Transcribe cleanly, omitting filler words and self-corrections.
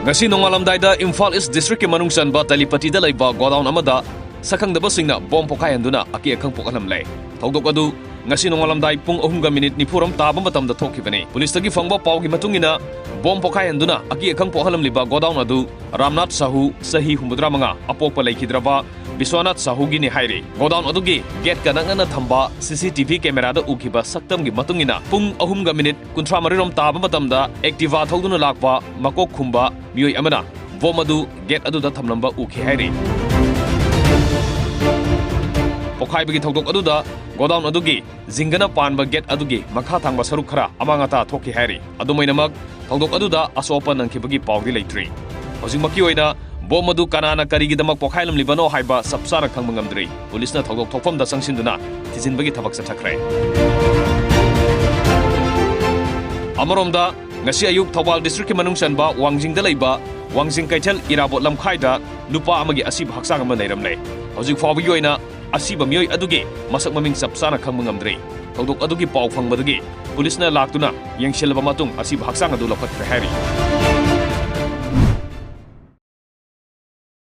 ngasi nongalamdaida Imphal East District ki manung sanba Talipati da laiba godown amada sakhangdabasingna bom pokhaihanduna aki akhang pokalamle thogdok adu ngasi nongalamdai pung 3:04 taba matamda thokibani police tagi fangba pawgi matungina bom pokhaihanduna aki akhang pokalamliba godown adu Ramnath Sahu sahi 63 apokpa laikhidraba Biswanath Sahu gi ni haire godown adugi gate kanangana thamba CCTV camera da ukhiba saktam gi matungina pung 3:13 taba matamda Activa thoduna lakpa makok khumba mioi amana bom adu gate adu da thamlamba ukhi haire Pokhaikhre thogdok aduda godown adugi jingana panba gate adugi makha thangba saruk khara amangata thokhi hairi adumainamak thogdok aduda asopa nangkhibagi pawdi leitri hojingmaki oina bom adu kanana karigidamak pokhailam libano haiba sapsara khangmangamdri police na thogdok thokfamda sangsinduna tijinbagi thabak sathakre Amaromda ngasi ayuk Thawal district ki manung sanba wangjingda leiba wangjing kaithal irabot lamkhaida nupa amagi Asiba haksang ama leiramle hojik fawgi oina Asiba mioi adugi masak maming sapsana khangmangamdri thogdok adugi paw phangmadagi police na laktuna yengsilba matung Asiba haksang adu lapat khre hari